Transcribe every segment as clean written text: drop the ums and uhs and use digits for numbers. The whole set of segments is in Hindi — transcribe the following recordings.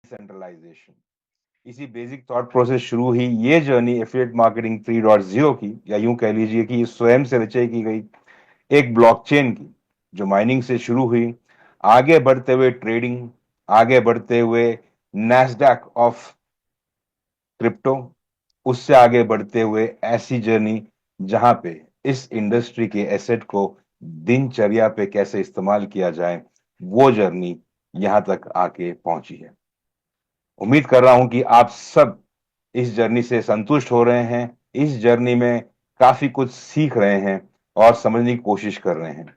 डिसेंट्रलाइजेशन। इसी बेसिक थॉट प्रोसेस शुरू हुई ये जर्नी एफिलिएट मार्केटिंग 3.0 की, या यूं कह लीजिए कि स्वयं से रचय की गई एक ब्लॉकचेन की, जो माइनिंग से शुरू हुई, आगे बढ़ते हुए ट्रेडिंग, आगे बढ़ते हुए नैस्डैक ऑफ क्रिप्टो, उससे आगे बढ़ते हुए ऐसी जर्नी जहां पे इस इंडस्ट्री के एसेट को दिनचर्या पे कैसे इस्तेमाल किया जाए, वो जर्नी यहां तक आके पहुंची है। उम्मीद कर रहा हूं कि आप सब इस जर्नी से संतुष्ट हो रहे हैं, इस जर्नी में काफी कुछ सीख रहे हैं और समझने की कोशिश कर रहे हैं।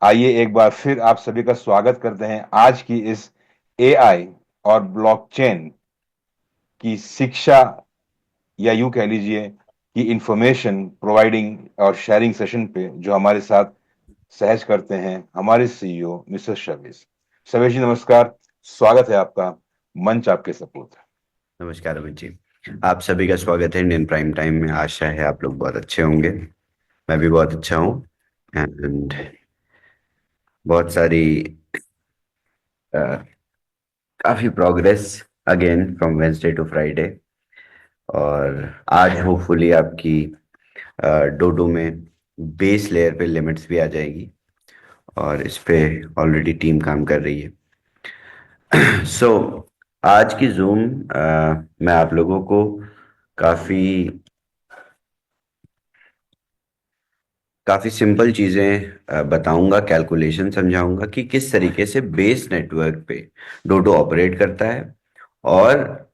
आइए एक बार फिर आप सभी का स्वागत करते हैं आज की इस एआई और ब्लॉकचेन की शिक्षा, या यूं कह लीजिए कि इंफॉर्मेशन प्रोवाइडिंग और शेयरिंग सेशन पे, जो हमारे साथ सहज करते हैं हमारे सीईओ मिस्टर शवेश। शवेश जी नमस्कार, स्वागत है आपका, मंच आपके सपूत है। नमस्कार अमित जी। आप सभी का स्वागत है इंडियन प्राइम टाइम में। आशा है आप लोग बहुत अच्छे होंगे। मैं भी बहुत अच्छा हूँ। एंड बहुत सारी अ, काफी progress again from Wednesday to Friday. और आज होपफुली आपकी डोडो में बेस लेयर पे लिमिट्स भी आ जाएगी और इस पे ऑलरेडी टीम काम कर रही है। सो आज की जूम मैं आप लोगों को काफी काफी सिंपल चीजें बताऊंगा, कैलकुलेशन समझाऊंगा कि किस तरीके से बेस नेटवर्क पे डोडो ऑपरेट करता है, और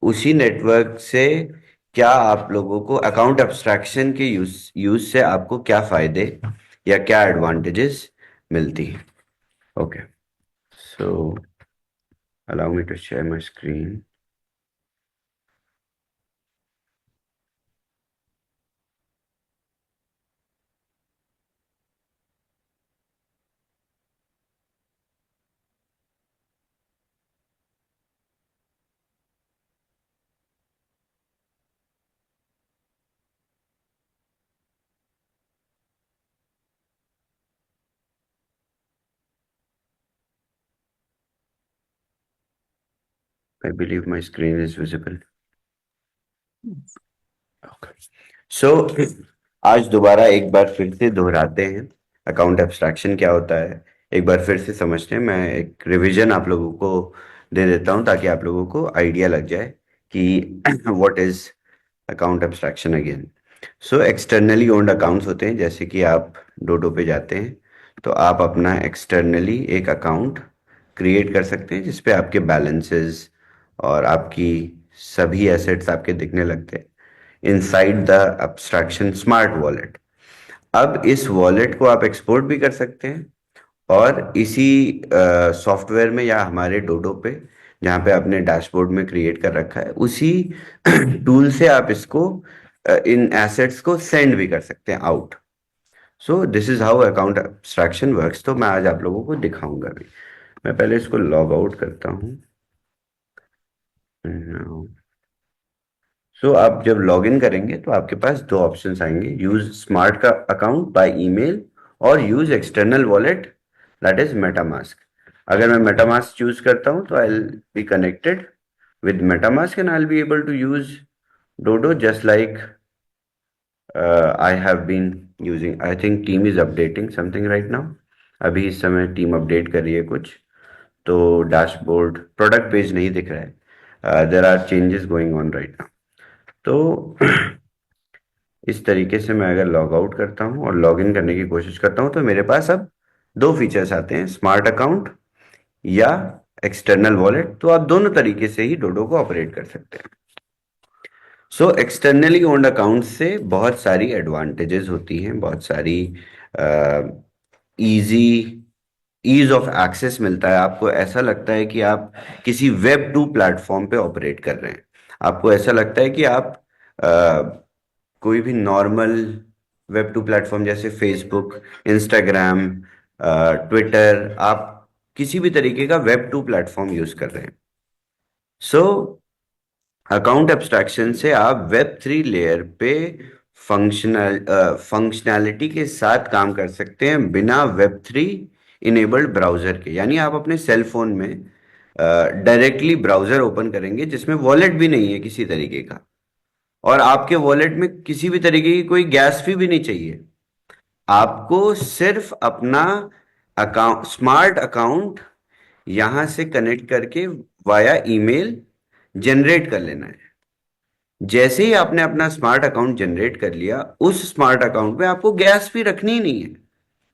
उसी नेटवर्क से क्या आप लोगों को अकाउंट एब्स्ट्रैक्शन के यूज से आपको क्या फायदे या क्या एडवांटेजेस मिलती है। Okay, so allow me to share my screen. I believe my screen is visible. Okay, so आज दोबारा एक बार फिर से दोहराते हैं अकाउंट एब्स्ट्रैक्शन क्या होता है। एक बार फिर से समझते हैं। मैं एक रिवीजन आप लोगों को दे देता हूं ताकि आप लोगों को आइडिया लग जाए कि what is account abstraction again. So externally owned accounts होते हैं। जैसे कि आप डोडो पे जाते हैं तो आप अपना एक्सटर्नली एक अकाउंट क्रिएट कर सकते हैं जिसपे आपके बैलेंसेस और आपकी सभी एसेट्स आपके दिखने लगते हैं inside the abstraction smart wallet. अब इस वॉलेट को आप एक्सपोर्ट भी कर सकते हैं, और इसी सॉफ्टवेयर में या हमारे डोडो पे जहाँ पे आपने डैशबोर्ड में क्रिएट कर रखा है उसी टूल से आप इसको इन एसेट्स को सेंड भी कर सकते हैं out. So this is how account abstraction works. तो मैं आज आप लोगों को दिखाऊंगा भी। मैं पहले इसको लॉग आउट करता हूँ। सो आप जब लॉग इन करेंगे तो आपके पास दो ऑप्शंस आएंगे, यूज स्मार्ट का अकाउंट बाय ईमेल और use external wallet that is MetaMask. अगर मैं मेटामास्क चूज करता हूं तो I will be connected with MetaMask and I will be able to use Dodo just like I have been using. I think team is updating something right now. अभी इस समय टीम अपडेट कर रही है कुछ, तो डैशबोर्ड प्रोडक्ट पेज नहीं दिख रहा है। There are changes going on right now. तो इस तरीके से मैं अगर लॉग आउट करता हूं और लॉग इन करने की कोशिश करता हूं तो मेरे पास अब दो फीचर्स आते हैं, स्मार्ट अकाउंट या एक्सटर्नल वॉलेट। तो आप दोनों तरीके से ही डोडो को ऑपरेट कर सकते हैं। सो एक्सटर्नली ओन्ड अकाउंट से बहुत सारी एडवांटेजेस होती हैं, बहुत सारी इजी ईज ऑफ एक्सेस मिलता है। आपको ऐसा लगता है कि आप किसी वेब टू प्लेटफॉर्म पे ऑपरेट कर रहे हैं। आपको ऐसा लगता है कि आप कोई भी नॉर्मल वेब टू प्लेटफॉर्म जैसे फेसबुक, इंस्टाग्राम, ट्विटर, आप किसी भी तरीके का वेब टू प्लेटफॉर्म यूज कर रहे हैं। सो अकाउंट एब्स्ट्रैक्शन से आप वेब थ्री लेयर पे फंक्शनैलिटी के साथ काम कर सकते हैं बिना वेब थ्री इनेबल्ड ब्राउजर के। यानी आप अपने सेल फोन में डायरेक्टली ब्राउजर ओपन करेंगे जिसमें वॉलेट भी नहीं है किसी तरीके का, और आपके वॉलेट में किसी भी तरीके की कोई गैस फी भी नहीं चाहिए। आपको सिर्फ अपना अकाउंट, स्मार्ट अकाउंट यहां से कनेक्ट करके वाया ईमेल जनरेट कर लेना है। जैसे ही आपने अपना स्मार्ट अकाउंट जनरेट कर लिया, उस स्मार्ट अकाउंट में आपको गैस फी रखनी ही नहीं है।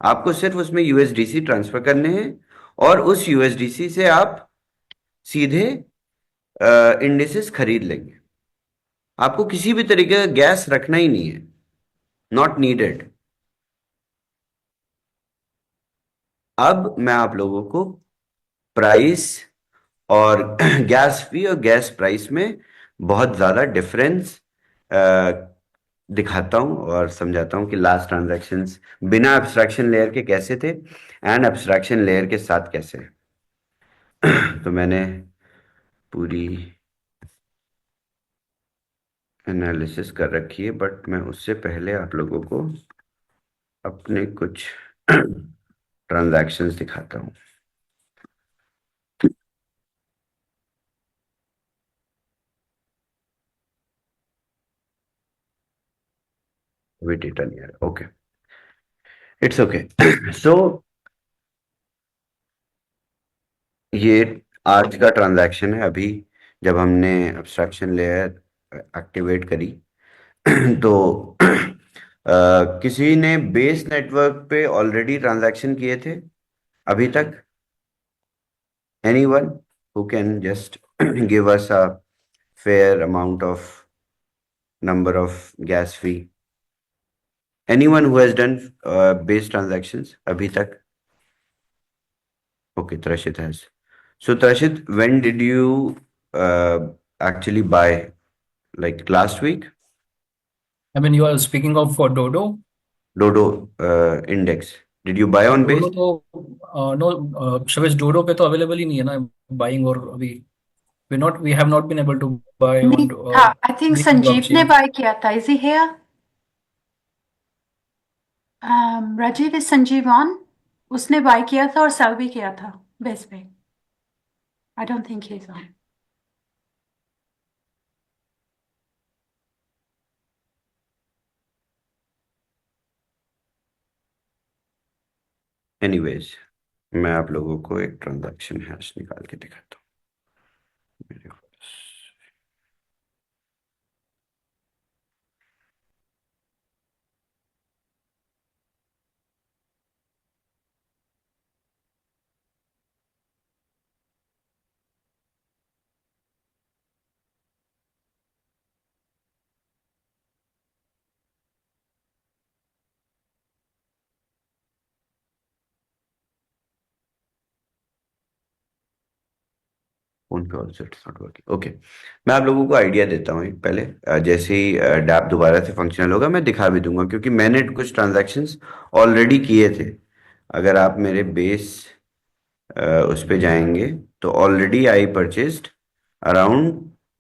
आपको सिर्फ उसमें यूएसडीसी ट्रांसफर करने हैं, और उस यूएसडीसी से आप सीधे इंडिसेस खरीद लेंगे। आपको किसी भी तरीके का गैस रखना ही नहीं है, नॉट नीडेड। अब मैं आप लोगों को प्राइस और गैस फी और गैस प्राइस में बहुत ज्यादा डिफरेंस दिखाता हूं और समझाता हूं कि लास्ट ट्रांजैक्शंस बिना एब्स्ट्रैक्शन लेयर के कैसे थे एंड एब्स्ट्रैक्शन लेयर के साथ कैसे हैं। तो मैंने पूरी एनालिसिस कर रखी है, बट मैं उससे पहले आप लोगों को अपने कुछ ट्रांजैक्शंस दिखाता हूं। अभी डेटा नहीं आ रहा, ओके, इट्स ओके। सो ये आज का ट्रांजैक्शन है। अभी जब हमने एब्स्ट्रैक्शन लेयर एक्टिवेट करी तो किसी ने बेस नेटवर्क पे ऑलरेडी ट्रांजैक्शन किए थे अभी तक? Anyone who can just give us a fair amount of number of gas fee? Anyone who has done base transactions अभी तक? Okay, Trashit has. So Trashit, when did you actually buy? Like last week? I mean, you are speaking of for Dodo. Dodo index. Did you buy on base? डोडो तो नो शवेश, डोडो पे तो अवेलेबल ही नहीं है ना बाइंग, और अभी we have not been able to buy नहीं ऑन था, आई थिंक संजीव ने ब्लॉकचेन। बाय किया था। Is he here? Rajeev, is Sanjeev on? उसने बाय किया था और सेल भी किया था बेस पे। I don't think he is on. Anyways, मैं आप लोगों को एक ट्रांजैक्शन हैश निकाल के दिखाता हूँ मेरे पास। Phone calls it's not working, okay. मैं आप लोगों को आइडिया देता हूँ एक पहले। जैसे ही डैप दोबारा से फंक्शनल होगा मैं दिखा भी दूंगा, क्योंकि मैंने कुछ ट्रांजैक्शंस ऑलरेडी किए थे। अगर आप मेरे बेस उस पे जाएंगे तो already I purchased around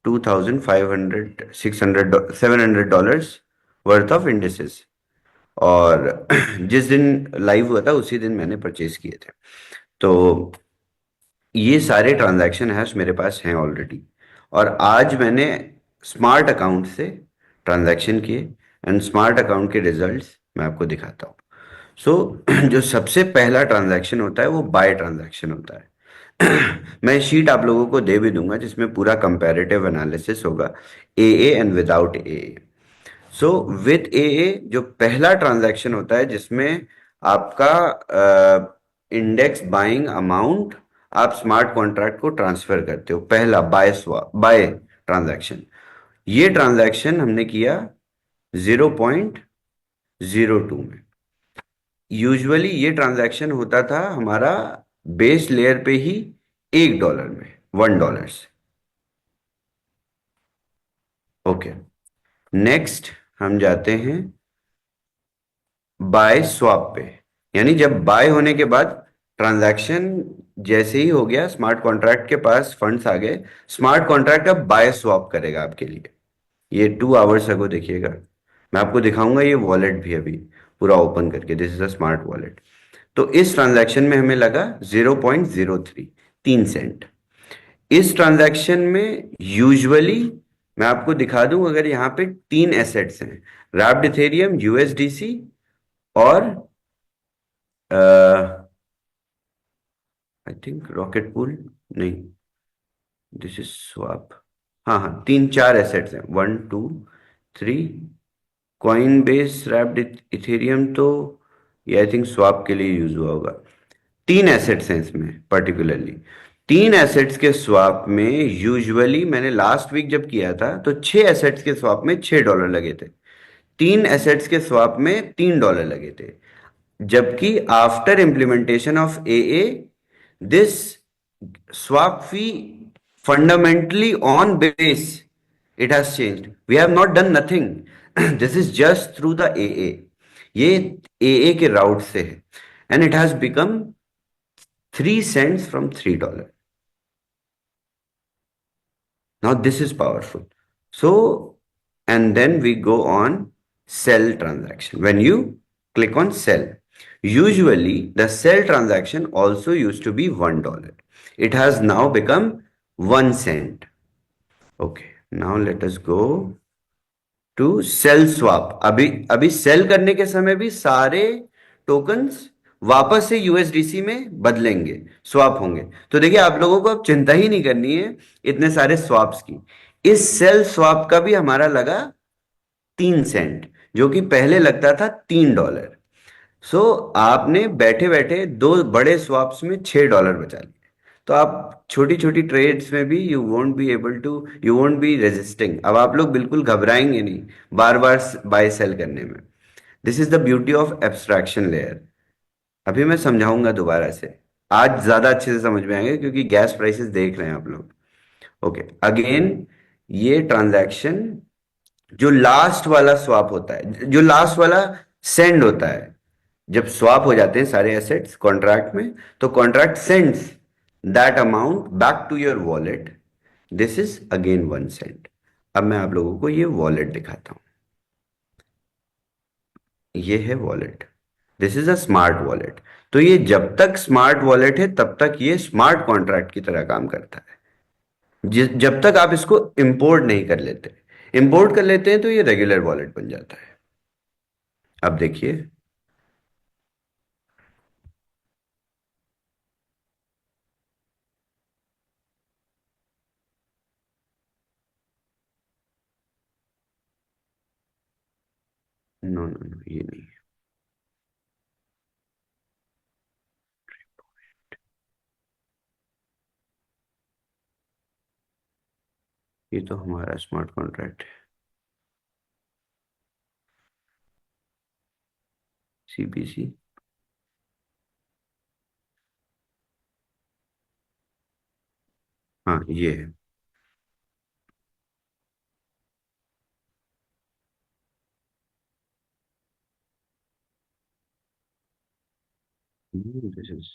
2500 600 $700 worth of indices, और जिस दिन लाइव हुआ था उसी दिन मैंने परचेज किए थे। तो ये सारे ट्रांजैक्शन हैश मेरे पास हैं ऑलरेडी, और आज मैंने स्मार्ट अकाउंट से ट्रांजैक्शन किए एंड स्मार्ट अकाउंट के रिजल्ट्स मैं आपको दिखाता हूँ। सो जो सबसे पहला ट्रांजैक्शन होता है वो बाय ट्रांजैक्शन होता है। मैं शीट आप लोगों को दे भी दूंगा जिसमें पूरा कंपैरेटिव एनालिसिस होगा, A and without A. So with A जो पहला ट्रांजैक्शन होता है जिसमें आपका इंडेक्स बाइंग अमाउंट आप स्मार्ट कॉन्ट्रैक्ट को ट्रांसफर करते हो, पहला बाय ट्रांजैक्शन। ये ट्रांजैक्शन हमने किया 0.02 में। यूजुअली ये ट्रांजैक्शन होता था हमारा बेस लेयर पे ही $1 में, $1 से। ओके, नेक्स्ट हम जाते हैं बाय स्वैप पे। यानी जब बाय होने के बाद ट्रांजैक्शन जैसे ही हो गया, स्मार्ट कॉन्ट्रैक्ट के पास फंड्स आ गए, स्मार्ट कॉन्ट्रैक्ट अब बाय स्वैप करेगा आपके लिए। ये 2 आवर्स अगो देखिएगा, मैं आपको दिखाऊंगा ये वॉलेट भी अभी पूरा ओपन करके। This is a smart wallet. तो इस ट्रांजैक्शन में हमें लगा 0.03, 3 सेंट। इस ट्रांजैक्शन में यूजुअली मैं आपको दिखा दूं, अगर यहाँ पे तीन एसेट्स हैं, रैप्ड इथेरियम, यूएसडीसी और आई थिंक रॉकेट पूल, नहीं, दिस इज स्वैप। हाँ हाँ, तीन चार एसेट्स हैं, 1 2 3। कॉइन बेस रैप्ड इथेरियम तो ये आई थिंक स्वैप के लिए यूज हुआ होगा। तीन एसेट्स हैं इसमें पर्टिकुलरली। तीन एसेट्स के स्वैप में यूजुअली मैंने लास्ट वीक जब किया था तो 6 एसेट्स के स्वैप में $6 लगे थे, तीन एसेट्स के स्वैप में $3 लगे थे। जबकि after implementation of A this swap fee fundamentally on base, it has changed. We have not done nothing. This is just through the AA. ये AA के राउट से है, and it has become 3 cents from $3. Now this is powerful. So, and then we go on sell transaction. When you click on sell, usually the sell transaction also used to be $1. It has now become 1 cent. Okay, now let us go to sell swap. अभी अभी सेल करने के समय भी सारे टोकन्स वापस से यूएसडीसी में बदलेंगे, स्वैप होंगे। तो देखिए, आप लोगों को अब चिंता ही नहीं करनी है इतने सारे स्वैप्स की। इस सेल स्वैप का भी हमारा लगा 3 सेंट, जो कि पहले लगता था $3। सो आपने बैठे बैठे दो बड़े स्वैप्स में $6 बचा लिए। तो आप छोटी छोटी ट्रेड्स में भी यू वोंट बी रेजिस्टिंग। अब आप लोग बिल्कुल घबराएंगे नहीं बार बार बाय सेल करने में। This is the beauty of abstraction layer. अभी मैं समझाऊंगा दोबारा से, आज ज्यादा अच्छे से समझ में आएंगे क्योंकि गैस प्राइसेस देख रहे हैं आप लोग। ओके, अगेन ये ट्रांजैक्शन, जो लास्ट वाला स्वैप होता है, जो लास्ट वाला सेंड होता है, जब स्वैप हो जाते हैं सारे एसेट्स कॉन्ट्रैक्ट में, तो contract sends that amount back to your wallet. This is again 1 cent. अब मैं आप लोगों को ये वॉलेट दिखाता हूं। ये है wallet, this is a smart wallet. तो ये जब तक स्मार्ट वॉलेट है तब तक ये स्मार्ट कॉन्ट्रैक्ट की तरह काम करता है, जब तक आप इसको इंपोर्ट नहीं कर लेते। इंपोर्ट कर लेते हैं तो ये रेगुलर वॉलेट बन जाता है। अब देखिए, नो नो नो, ये नहीं है। ये तो हमारा स्मार्ट कॉन्ट्रैक्ट है, सीपीसी। हाँ, ये है। दिस इज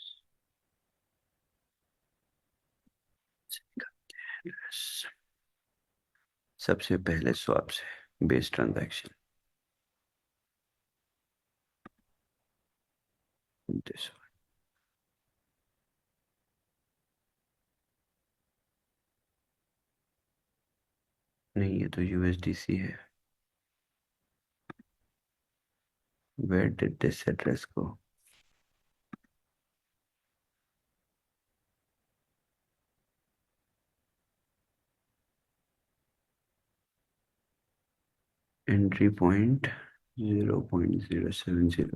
सबसे पहले स्वैप से बेस ट्रांजैक्शन, दिस, नहीं, ये तो यूएसडीसी है। Where did this address go? Entry point 0.070,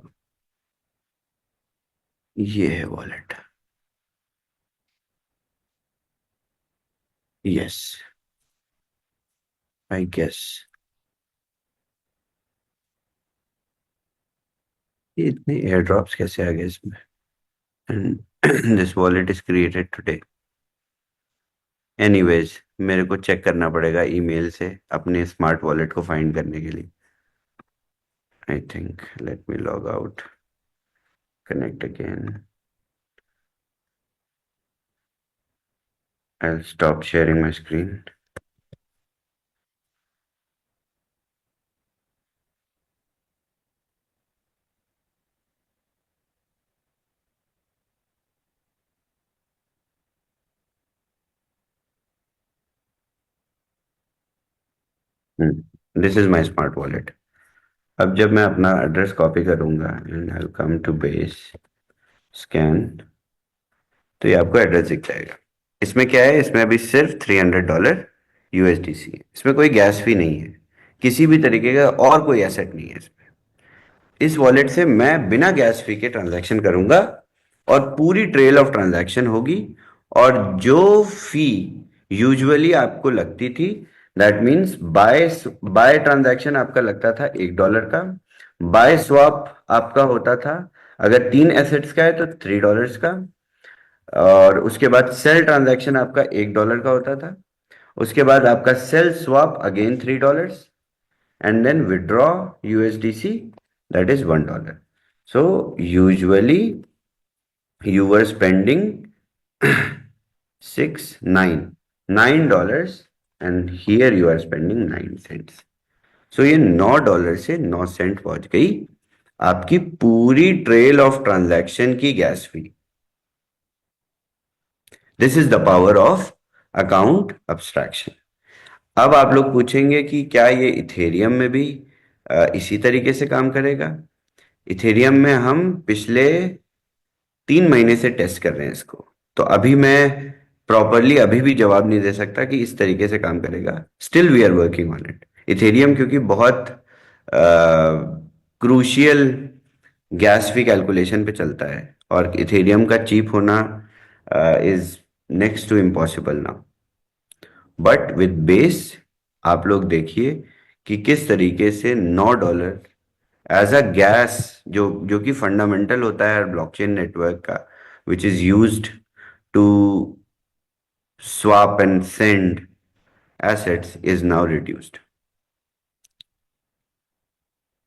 ये है वॉलेट। Yes, I guess. ये इतने एयर ड्रॉप्स कैसे आ गए इसमें? And this wallet is created today. Anyways, मेरे को चेक करना पड़ेगा ईमेल से अपने स्मार्ट वॉलेट को फाइंड करने के लिए। I think let me log out, connect again. I'll stop sharing my screen. This is my smart wallet. अब जब मैं अपना एड्रेस कॉपी करूंगा and I come to base scan, तो ये आपको एड्रेस दिख जाएगा। इसमें क्या है, इसमें अभी सिर्फ $300 USDC है। इसमें कोई गैस फी नहीं है, किसी भी तरीके का और कोई एसेट नहीं है इसमें। इस वॉलेट से मैं बिना गैस फी के ट्रांजैक्शन करूंगा और पूरी ट्रेल ऑफ ट्रांजैक्शन होगी। और जो फी यूजुअली आपको लगती थी, that means by bye transaction आपका लगता था $1 का, बाय स्वैप आपका होता था, अगर 3 एसेट्स का है तो $3 का, और उसके बाद सेल ट्रांजैक्शन आपका $1 का होता था। उसके बाद आपका sell swap again $3, and then withdraw USDC, that is $1. So usually you were spending $9 and here you are spending 9 cents. So ये $9 से 9 सेंट पहुंच गई आपकी पूरी ट्रेल ऑफ ट्रांजैक्शन की gas fee. This is the power of account abstraction. अब आप लोग पूछेंगे कि क्या ये इथेरियम में भी इसी तरीके से काम करेगा? इथेरियम में हम पिछले 3 महीने से टेस्ट कर रहे हैं इसको, तो अभी मैं प्रॉपरली अभी भी जवाब नहीं दे सकता कि इस तरीके से काम करेगा। Still we are working on it. Ethereum क्योंकि बहुत क्रूशियल गैस फी कैलकुलेशन पे चलता है और इथेरियम का चीप होना is next to impossible now. But with base आप लोग देखिए कि किस तरीके से $9 एज अ गैस, जो कि फंडामेंटल होता है ब्लॉकचेन नेटवर्क का, which is used to swap and send assets, is now reduced.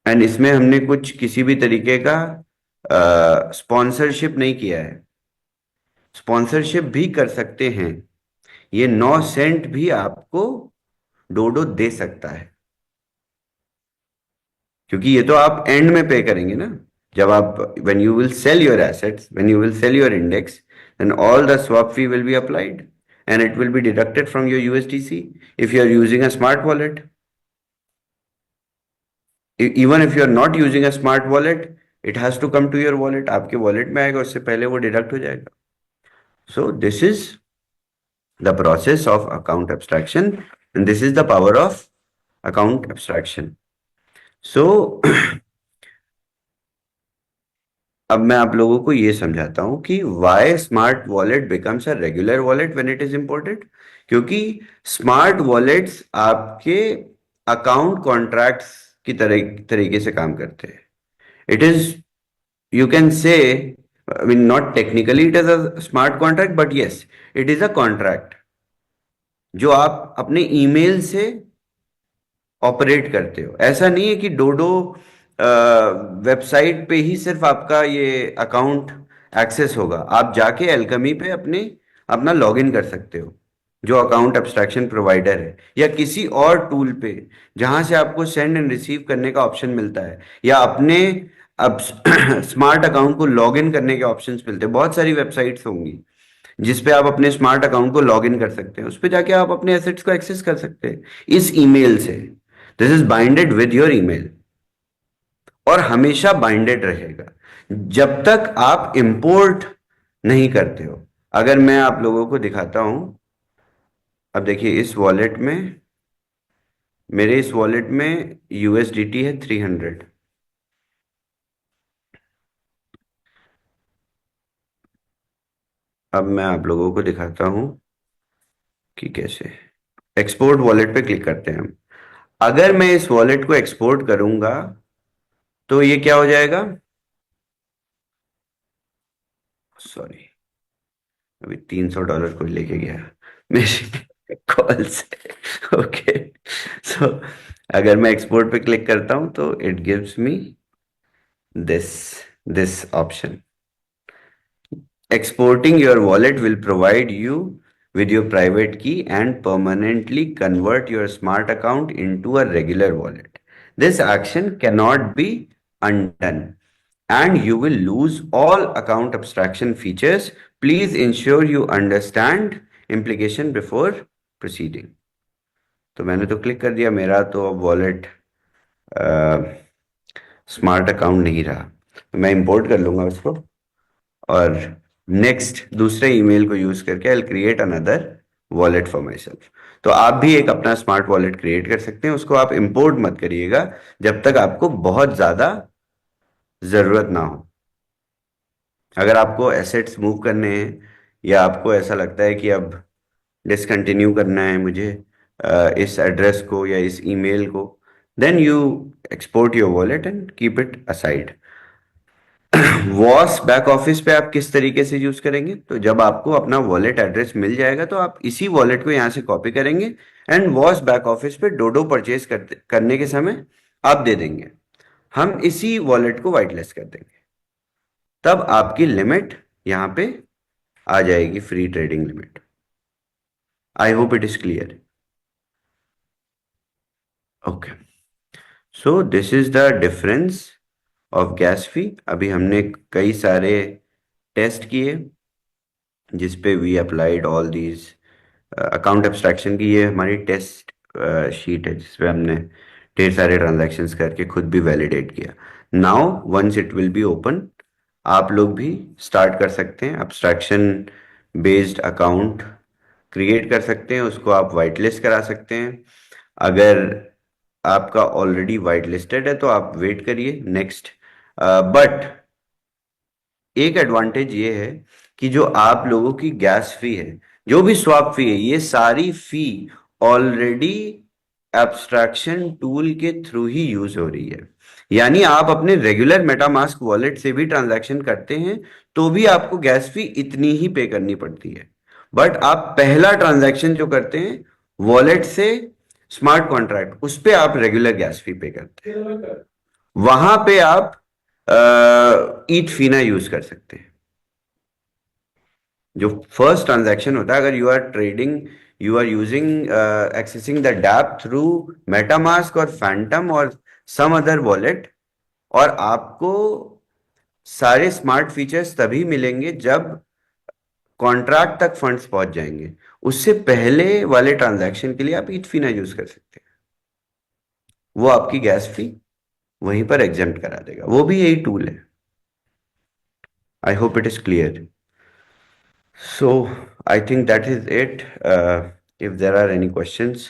And इसमें हमने कुछ किसी भी तरीके का स्पॉन्सरशिप नहीं किया है। स्पॉन्सरशिप भी कर सकते हैं, ये 9 सेंट भी आपको डोडो दे सकता है, क्योंकि ये तो आप एंड में पे करेंगे ना, जब आप when you will sell your assets, when you will sell your index, then all the swap fee will be applied and it will be deducted from your USDC if you are using a smart wallet. Even if you are not using a smart wallet, it has to come to your wallet, आपके वॉलेट में आएगा, उससे पहले वो डिडक्ट हो जाएगा। So this is the process of account abstraction and this is the power of account abstraction. So अब मैं आप लोगों को ये समझाता हूं कि why smart wallet becomes a regular wallet when it is important. क्योंकि स्मार्ट वॉलेट्स आपके अकाउंट कॉन्ट्रैक्ट्स की तरीके से काम करते हैं। It is, you can say, I mean, not technically it is a smart contract, but yes, it is a contract जो आप अपने ईमेल से ऑपरेट करते हो। ऐसा नहीं है कि डोडो वेबसाइट पे ही सिर्फ आपका ये अकाउंट एक्सेस होगा, आप जाके एल्कमी पे अपना लॉगिन कर सकते हो, जो अकाउंट एब्स्ट्रैक्शन प्रोवाइडर है, या किसी और टूल पे जहां से आपको सेंड एंड रिसीव करने का ऑप्शन मिलता है, या अपने अब स्मार्ट अकाउंट को लॉगिन करने के ऑप्शंस मिलते हैं। बहुत सारी वेबसाइट्स होंगी जिसपे आप अपने स्मार्ट अकाउंट को लॉगिन कर सकते हैं, उस पे जाके आप अपने एसेट्स को एक्सेस कर सकते हैं इस ईमेल से। This is binded with your email और हमेशा बाइंडेड रहेगा जब तक आप इंपोर्ट नहीं करते हो। अगर मैं आप लोगों को दिखाता हूं, अब देखिए इस वॉलेट में, मेरे इस वॉलेट में USDT है 300। अब मैं आप लोगों को दिखाता हूं कि कैसे। एक्सपोर्ट वॉलेट पे क्लिक करते हैं हम। अगर मैं इस वॉलेट को एक्सपोर्ट करूंगा तो ये क्या हो जाएगा, सॉरी अभी $300 कोई लेके गया मेरी कॉल से। ओके, सो अगर मैं एक्सपोर्ट पे क्लिक करता हूं तो it gives me this option. Exporting your wallet will provide you with your private key and permanently convert your smart account into a regular wallet. This action cannot be undone and you will lose all account abstraction features. Please ensure you understand implication before proceeding. तो मैंने तो क्लिक कर दिया, मेरा तो अब वॉलेट स्मार्ट अकाउंट नहीं रहा। तो मैं इंपोर्ट कर लूंगा उसको, और नेक्स्ट दूसरे ईमेल को यूज करके I create another wallet for my self. तो आप भी एक अपना स्मार्ट वॉलेट क्रिएट कर सकते हैं, उसको आप इंपोर्ट मत करिएगा जब तक आपको बहुत ज्यादा जरूरत ना हो। अगर आपको एसेट्स मूव करने हैं, या आपको ऐसा लगता है कि अब डिसकंटिन्यू करना है मुझे इस एड्रेस को या इस ईमेल को, then you export your wallet and keep it aside. Was back office पे आप किस तरीके से यूज करेंगे? तो जब आपको अपना वॉलेट एड्रेस मिल जाएगा तो आप इसी वॉलेट को यहाँ से कॉपी करेंगे एंड वॉस बैक ऑफिस पे डोडो परचेज करने के समय आप दे देंगे। हम इसी वॉलेट को वाइट लिस्ट कर देंगे, तब आपकी लिमिट यहाँ पे आ जाएगी, free trading limit. I hope it is clear. Okay, so this is the difference of gas fee. अभी हमने कई सारे टेस्ट किए जिस पे we applied all these account abstraction की। ये हमारी टेस्ट शीट है जिसपे हमने ढेर सारे ट्रांजैक्शंस करके खुद भी वैलिडेट किया। Now once it will be open, आप लोग भी स्टार्ट कर सकते हैं एब्स्ट्रैक्शन बेस्ड अकाउंट क्रिएट कर सकते हैं, उसको आप वाइट लिस्ट करा सकते हैं। अगर आपका ऑलरेडी वाइट लिस्टेड है तो आप वेट करिए नेक्स्ट। बट एक एडवांटेज ये है कि जो आप लोगों की गैस फी है, जो भी स्वैप फी है, ये सारी फी ऑलरेडी एब्स्ट्रैक्शन टूल के थ्रू ही यूज हो रही है। यानी आप अपने रेगुलर मेटामास्क वॉलेट से भी ट्रांजैक्शन करते हैं तो भी आपको गैस फी इतनी ही पे करनी पड़ती है। बट आप पहला ट्रांजैक्शन जो करते हैं वॉलेट से स्मार्ट कॉन्ट्रैक्ट, उस पे आप रेगुलर गैस फी पे करते हैं, वहां पे आप ईथ फीना यूज कर सकते हैं। जो फर्स्ट ट्रांजैक्शन होता है, अगर you are trading, you are using accessing the dapp through MetaMask और फैंटम और सम अदर वॉलेट, और आपको सारे स्मार्ट फीचर्स तभी मिलेंगे जब कॉन्ट्रैक्ट तक फंड्स पहुंच जाएंगे। उससे पहले वाले ट्रांजैक्शन के लिए आप ईथ फीना यूज कर सकते हैं, वो आपकी गैस फी वहीं पर एग्जेम्प्ट करा देगा, वो भी यही टूल है। आई hope it is clear. So I think that is it. If there are any questions,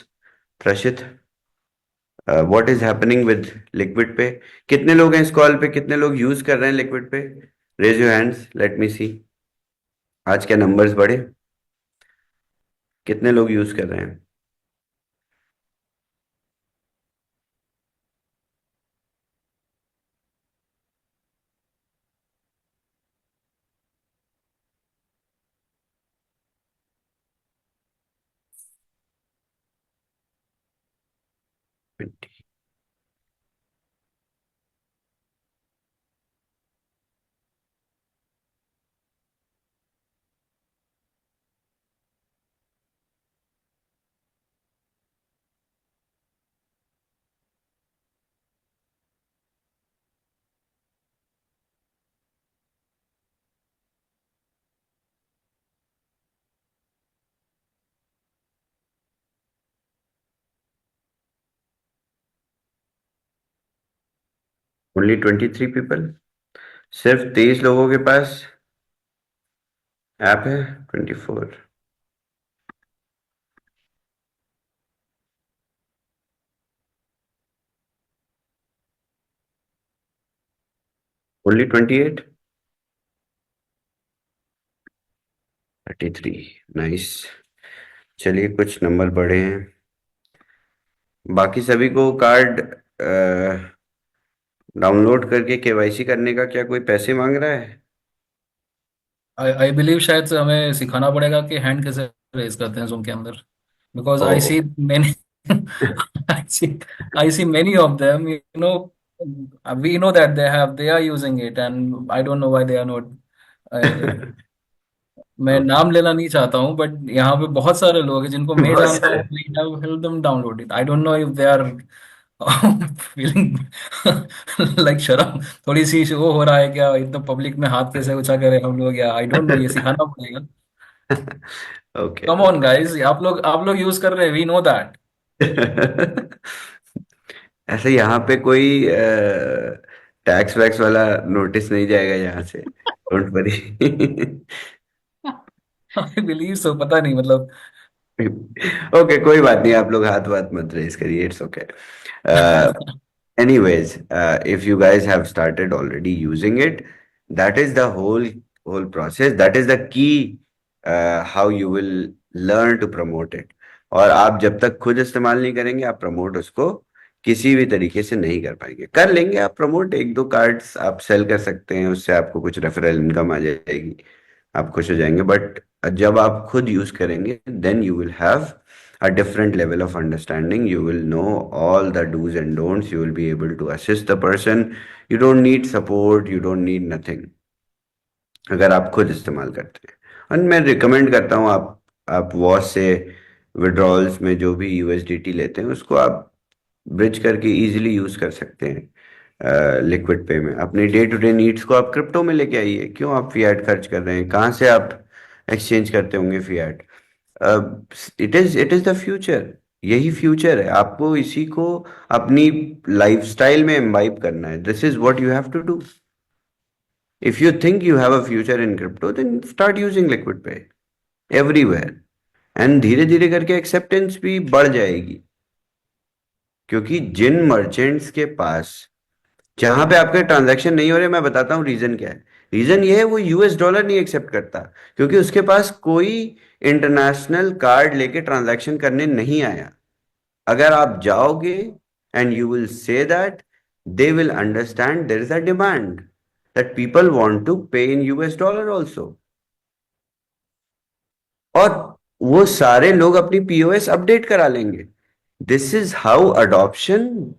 Prashit, what is happening with Liquid Pay? कितने लोग हैं इस कॉल पे, कितने लोग यूज कर रहे हैं Liquid Pay? Raise your hands, let me see. आज क्या नंबर्स बढ़े, कितने लोग यूज कर रहे हैं? Only 23 people? सिर्फ 23 लोगों के पास ऐप है? 24? ओनली 28? 33? नाइस, चलिए कुछ नंबर बढ़े हैं। बाकी सभी को कार्ड डाउनलोड करके केवाईसी करने का क्या कोई पैसे मांग रहा है? आई बिलीव शायद से हमें सिखाना पड़ेगा कि हैंड कैसे रेज करते हैं जूम के अंदर, because oh, I see many I see many of them, we know that they are using it and I don't know why they are not. मैं नाम लेना नहीं चाहता हूँ बट यहाँ पे बहुत सारे लोग हैं जिनको मैं बहुत जानता हूँ, सारे। we have helped them download it. I don't know if they are feeling like शर्म थोड़ी सी वो हो रहा है क्या, एकदम पब्लिक में हाथ कैसे ऊंचा करें हम लोग, या आई डोंट नो, ये सिखाना पड़ेगा। ओके, कम ऑन गाइस, आप लोग यूज कर रहे हैं, वी नो दैट। ऐसे यहाँ पे कोई टैक्स वैक्स वाला नोटिस नहीं जाएगा यहाँ से, don't worry. I believe so, पता नहीं मतलब। ओके, कोई बात नहीं, आप लोग हाथ वाथ मत रेस करिए, it's okay. Anyways, if you guys have started already using it, that is the whole process. That is the key, how you will learn to promote it. और आप जब तक खुद इस्तेमाल नहीं करेंगे, आप प्रमोट उसको किसी भी तरीके से नहीं कर पाएंगे। कर लेंगे आप प्रमोट, एक दो कार्ड्स आप सेल कर सकते हैं, उससे आपको कुछ रेफरल इनकम आ जाएगी, आप खुश हो जाएंगे। बट जब आप खुद यूज करेंगे, then you will have a different level of understanding. You will know all the do's and don'ts. You will be able to assist the person. You don't need support. You don't need nothing. अगर आप खुद इस्तेमाल करते हैं, और मैं रिकमेंड करता हूँ, आप वॉश से विड्रॉल्स में जो भी यूएसडीटी लेते हैं, उसको आप ब्रिज करके इजीली यूज कर सकते हैं लिक्विड पे में। अपनी डे टू डे नीड्स को आप क्रिप्टो में लेके आइए। क्यों आप फियाट खर्च कर रहे हैं? कहाँ से आप एक्सचेंज करते होंगे Fiat? It is the future. यही फ्यूचर है, आपको इसी को अपनी लाइफस्टाइल में इम्बाइब करना है। This is what you have to do. If you think you have a future in crypto, then start using liquid pay everywhere, and धीरे धीरे करके एक्सेप्टेंस भी बढ़ जाएगी। क्योंकि जिन मर्चेंट्स के पास, जहां पे आपके ट्रांजैक्शन नहीं हो रहे, मैं बताता हूँ रीजन क्या है। रीजन ये है, वो यूएस डॉलर नहीं एक्सेप्ट करता, क्योंकि उसके पास कोई इंटरनेशनल कार्ड लेके ट्रांजैक्शन करने नहीं आया। अगर आप जाओगे and you will say that, they will understand there is a demand that people want to pay in US dollar also. और वो सारे लोग अपनी पीओएस अपडेट करा लेंगे। This is how adoption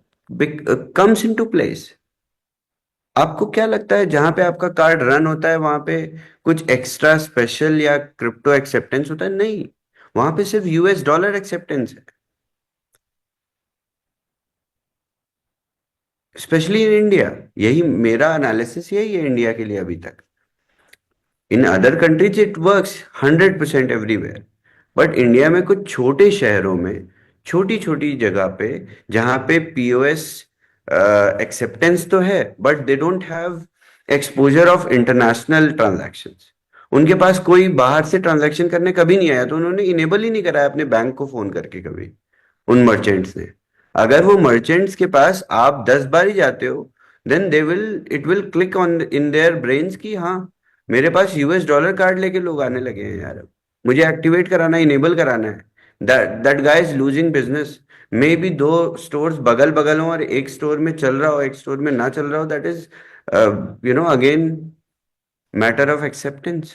comes into place. आपको क्या लगता है, जहां पे आपका कार्ड रन होता है, वहां पे कुछ एक्स्ट्रा स्पेशल या क्रिप्टो एक्सेप्टेंस होता है? नहीं, वहां पे सिर्फ यूएस डॉलर एक्सेप्टेंस है, स्पेशली इन इंडिया। यही मेरा एनालिसिस, यही है इंडिया के लिए अभी तक। In other countries it works 100% everywhere, but India में कुछ छोटे शहरों में, छोटी छोटी जगह पे, जहां पे पीओएस एक्सेप्टेंस तो है, but they don't have exposure of international transactions. उनके पास कोई बाहर से ट्रांजैक्शन करने कभी नहीं आया, तो उन्होंने इनेबल ही नहीं कराया अपने बैंक को फोन करके कभी, उन मर्चेंट्स ने। अगर वो मर्चेंट्स के पास आप 10 बार ही जाते हो, then they will it will click on in their brains कि हाँ, मेरे पास यूएस डॉलर कार्ड लेके लोग आने लगे हैं यार, अब मुझे एक्टिवेट कराना, इनेबल कराना है। That guy is losing business. May be दो स्टोर्स बगल बगल हो और एक स्टोर में चल रहा हो, एक स्टोर में ना चल रहा हो, that is again matter of acceptance.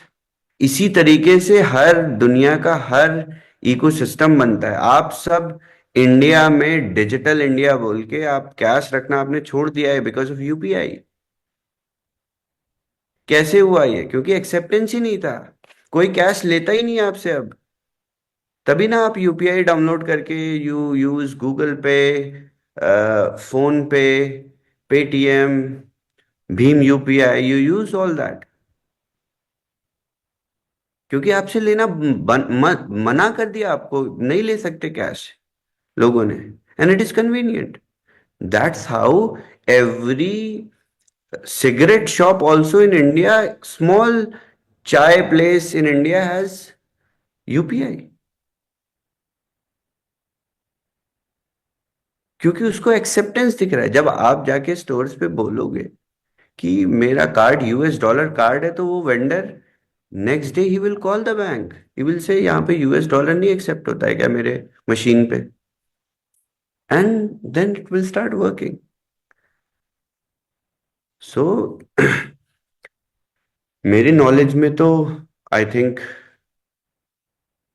इसी तरीके से हर दुनिया का हर इकोसिस्टम बनता है। आप सब इंडिया में डिजिटल इंडिया बोल के आप कैश रखना आपने छोड़ दिया है बिकॉज ऑफ यूपीआई। कैसे हुआ ये? क्योंकि एक्सेप्टेंस ही नहीं था, कोई कैश लेता ही नहीं है आपसे अब। तभी ना आप यूपीआई डाउनलोड करके यू यूज गूगल पे, फोन पे, Paytm, Bhim UPI, you use all that. क्योंकि आपसे लेना मना कर दिया, आपको नहीं ले सकते कैश लोगों ने, and it is convenient. That's how every cigarette shop also in India, small chai place in India has UPI, क्योंकि उसको एक्सेप्टेंस दिख रहा है। जब आप जाके स्टोर्स पे बोलोगे कि मेरा कार्ड यूएस डॉलर कार्ड है, तो वो vendor next day he will call the bank, he will say यहाँ पे यूएस डॉलर नहीं एक्सेप्ट होता है क्या मेरे मशीन पे, and then it will start working. So मेरी नॉलेज में तो, I think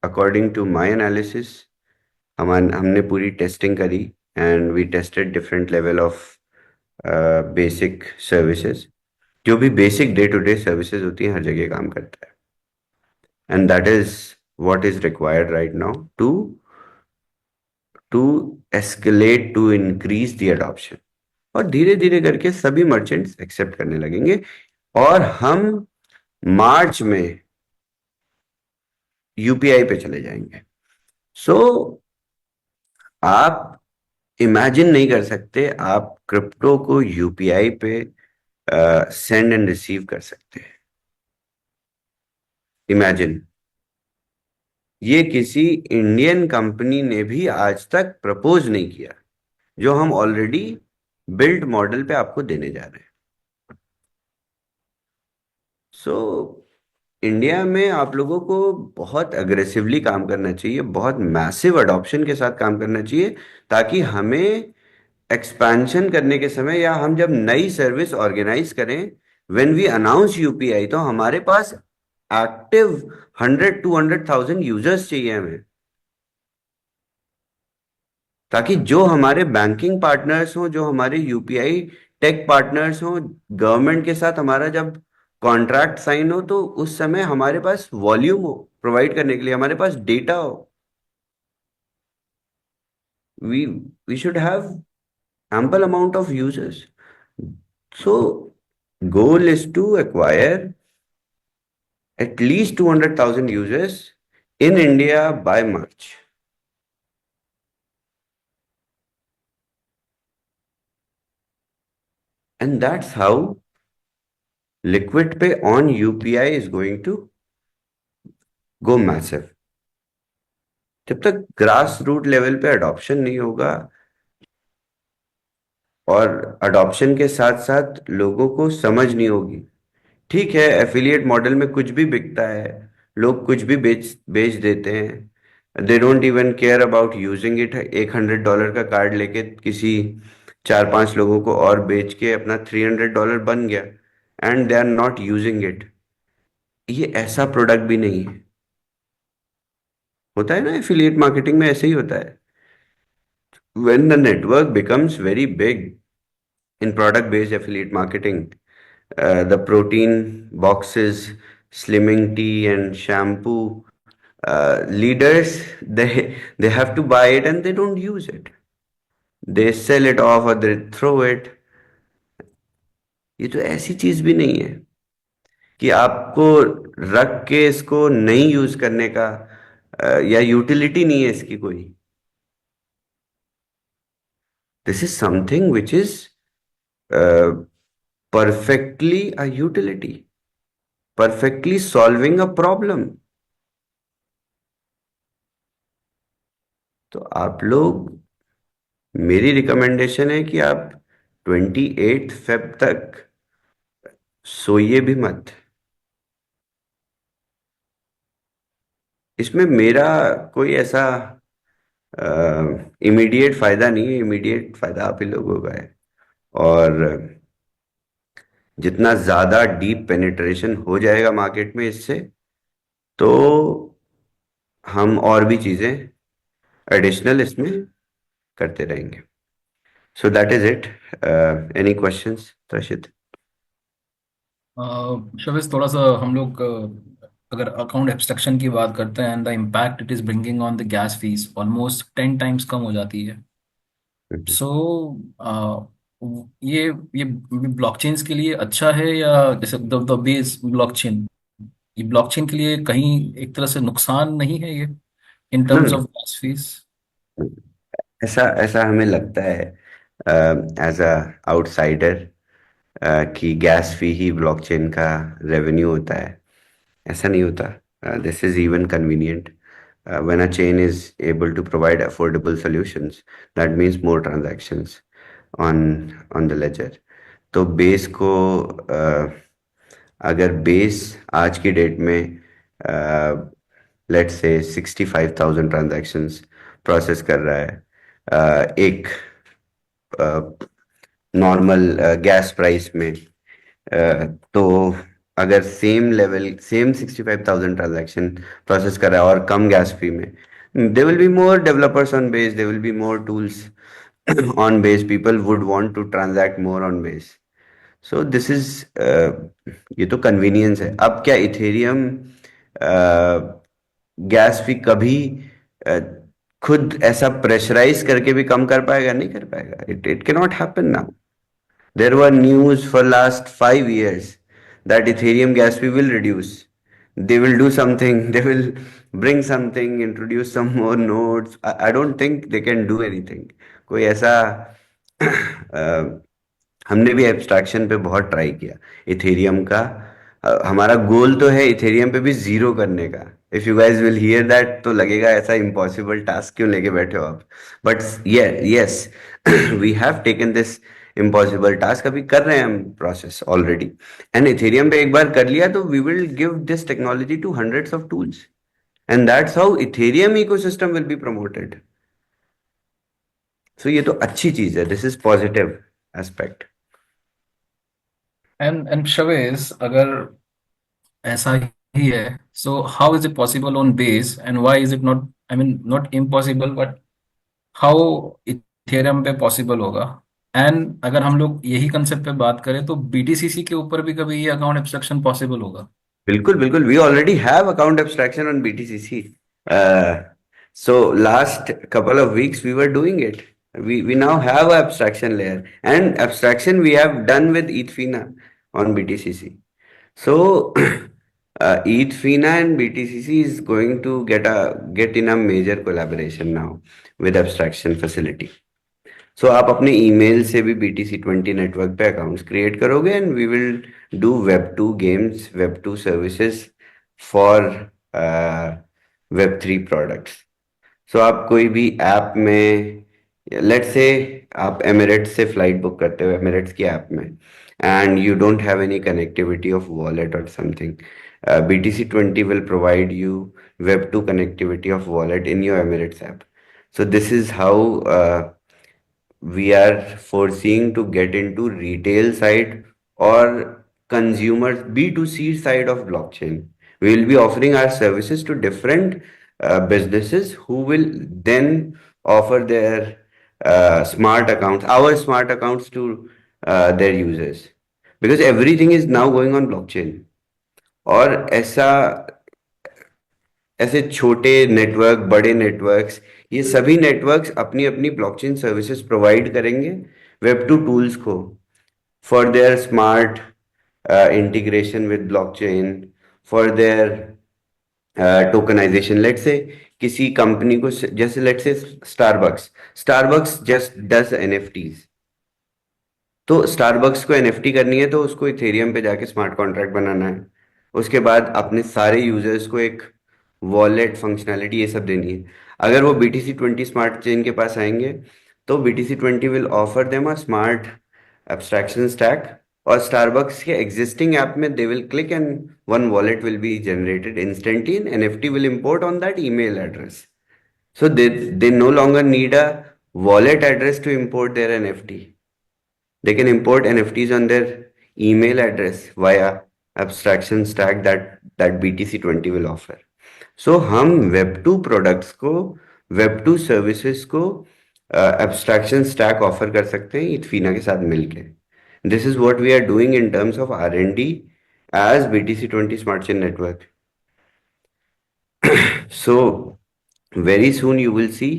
according to my analysis, हमने पूरी टेस्टिंग करी, and we tested different level of basic services. जो भी basic day to day services होती हैं, हर जगह काम करता है, and that is what is required right now to escalate, to increase the adoption. और धीरे धीरे करके सभी मर्चेंट्स एक्सेप्ट करने लगेंगे, और हम मार्च में यूपीआई पे चले जाएंगे। सो आप इमेजिन नहीं कर सकते आप क्रिप्टो को यूपीआई पे सेंड एंड रिसीव कर सकते हैं। इमेजिन, ये किसी इंडियन कंपनी ने भी आज तक प्रपोज नहीं किया, जो हम ऑलरेडी बिल्ड मॉडल पे आपको देने जा रहे हैं। सो इंडिया में आप लोगों को बहुत अग्रेसिवली काम करना चाहिए, बहुत मैसिव अडॉप्शन के साथ काम करना चाहिए, ताकि हमें एक्सपेंशन करने के समय या हम जब नई सर्विस ऑर्गेनाइज करें, व्हेन वी अनाउंस यूपीआई, तो हमारे पास एक्टिव 100-200,000 यूजर्स चाहिए हमें, ताकि जो हमारे बैंकिंग पार्टनर्स हों, जो हमारे यूपीआई टेक पार्टनर्स हों, गवर्नमेंट के साथ हमारा जब कॉन्ट्रैक्ट साइन हो, तो उस समय हमारे पास वॉल्यूम हो प्रोवाइड करने के लिए, हमारे पास डेटा हो। We we should have ample amount of users. So goal is to acquire at least 200,000 users in India by March. And that's how Liquid Pay on UPI is going to go massive. जब तक ग्रास रूट लेवल पे अडॉप्शन नहीं होगा, और अडॉप्शन के साथ साथ लोगों को समझ नहीं होगी। ठीक है, एफिलिएट मॉडल में कुछ भी बिकता है, लोग कुछ भी बेच बेच देते हैं, they don't even care about using it. $100 का कार्ड लेके किसी 4-5 लोगों को और बेच के अपना $300 बन गया, and they are not using it. ये ऐसा प्रोडक्ट भी नहीं है। होता है ना, एफिलिएट मार्केटिंग में ऐसे ही होता है। When the network becomes very big in product based affiliate marketing, the protein boxes, slimming tea and shampoo, leaders, they have to buy it and they don't use it, they sell it off or they throw it। ये तो ऐसी चीज भी नहीं है कि आपको रख के इसको नहीं यूज करने का या यूटिलिटी नहीं है इसकी कोई। This is something which is perfectly a utility, perfectly solving a problem। तो आप लोग, मेरी रिकमेंडेशन है कि आप 28 फेब तक सोइए भी मत। इसमें मेरा कोई ऐसा इमीडिएट फायदा नहीं है, इमीडिएट फायदा आप ही लोगों का है। और जितना ज्यादा डीप पेनिट्रेशन हो जाएगा मार्केट में इससे, तो हम और भी चीजें एडिशनल इसमें करते रहेंगे। So that is it. Any questions Rashid? शबीस, थोड़ा सा हम लोग अगर अकाउंट एब्स्ट्रक्शन की बात करते हैं, and the impact it is bringing on the gas fees almost 10 times कम हो जाती है। सो ये ये ब्लॉकचेन्स के लिए अच्छा है, या जैसे द बेस ब्लॉकचेन, ये ब्लॉकचेन के लिए कहीं एक तरह से नुकसान नहीं है ये, in no terms no, of gas fees? ऐसा ऐसा हमें लगता है एज अ आउटसाइडर कि गैस फी ही ब्लॉकचेन का रेवेन्यू होता है। ऐसा नहीं होता। This is even convenient. when a chain is able to provide affordable solutions, that means more transactions on the ledger। तो बेस को अगर बेस आज की डेट में लेट्स से 65,000 ट्रांजैक्शंस प्रोसेस कर रहा है एक नॉर्मल गैस प्राइस में, तो अगर same level, same 65,000 transaction process कर रहा है और कम गैस फी में, there will be more developers on base, there will be more tools on base, people would want to transact more on base। So this is, ये तो कन्वीनियंस है। अब क्या इथेरियम गैस फी कभी खुद ऐसा प्रेशराइज करके भी कम कर पाएगा? नहीं कर पाएगा। It can not happen now. There were news for last 5 years that Ethereum gas fee will reduce, they will do something, they will bring something, introduce some more nodes. I don't think they can do anything. कोई ऐसा हमने भी एब्स्ट्रैक्शन पे बहुत ट्राई किया इथेरियम का। हमारा गोल तो है इथेरियम पे भी जीरो करने का। If you guys will hear that तो लगेगा ऐसा इम्पॉसिबल टास्क क्यों लेके बैठे हो आप। But yes we have taken this impossible task, अभी कर रहे हैं हम प्रोसेस ऑलरेडी। एंड इथेरियम पे एक बार कर लिया तो we will give this technology to hundreds of tools, and that's how Ethereum ecosystem will be promoted. So ये तो अच्छी चीज है, this is positive aspect. And शवेज, अगर ऐसा ही है, so how is it possible on base, and why is it not, I mean not impossible, but how Ethereum पे पॉसिबल होगा? एंड अगर हम लोग यही कंसेप्ट पे बात करें तो बीटीसीसी के ऊपर भी कभी ये अकाउंट एब्स्ट्रक्शन पॉसिबल होगा? बिल्कुल बिल्कुल, we already have account abstraction on BTCC. So last couple of weeks we were doing it. We now have an abstraction layer, and abstraction we have done with ETHFINA on BTCC. So ETHFINA and BTCC is going to get in a major collaboration now with abstraction facility. So आप अपने ईमेल से भी BTC20 नेटवर्क पे अकाउंट्स क्रिएट करोगे, and we will do Web2 games, Web2 services for Web3 products. So आप कोई भी ऐप में, लेट्स से आप एमिरेट्स से फ्लाइट बुक करते हो एमिरेट्स की ऐप में, and you don't have any connectivity of wallet और something, BTC20 will provide you Web2 connectivity of wallet in your Emirates app. So this is how we are foreseeing to get into retail side or consumer B2C side of blockchain. We will be offering our services to different businesses who will then offer their smart accounts, our smart accounts to their users, because everything is now going on blockchain. और ऐसे छोटे नेटवर्क, बड़े नेटवर्क्स, ये सभी नेटवर्क्स अपनी अपनी ब्लॉकचेन सर्विसेज प्रोवाइड करेंगे Web2 टूल्स को for their smart integration with blockchain, for their tokenization. Let's say किसी कंपनी को, जैसे let's say Starbucks just does NFTs, तो स्टारबक्स को NFT करनी है तो उसको इथेरियम पे जाके स्मार्ट कॉन्ट्रैक्ट बनाना है, उसके बाद अपने सारे यूजर्स को एक वॉलेट फंक्शनैलिटी ये सब देनी है। अगर वो BTC20 स्मार्ट चेन के पास आएंगे तो BTC20 will offer them a smart abstraction stack, और स्टारबक्स के एग्जिस्टिंग ऐप में they will click and one wallet will be generated instantly, and NFT will import on that email address. So they no longer need a wallet address to import their NFT. They can import NFTs on their email address via abstraction stack that BTC20 will offer. So हम Web2 प्रोडक्ट्स को, Web2 सर्विसेज को abstraction stack ऑफर कर सकते हैं इथफीना के साथ मिलके। This is what we are doing in terms of R&D as BTC20 Smart Chain Network. So very soon you will see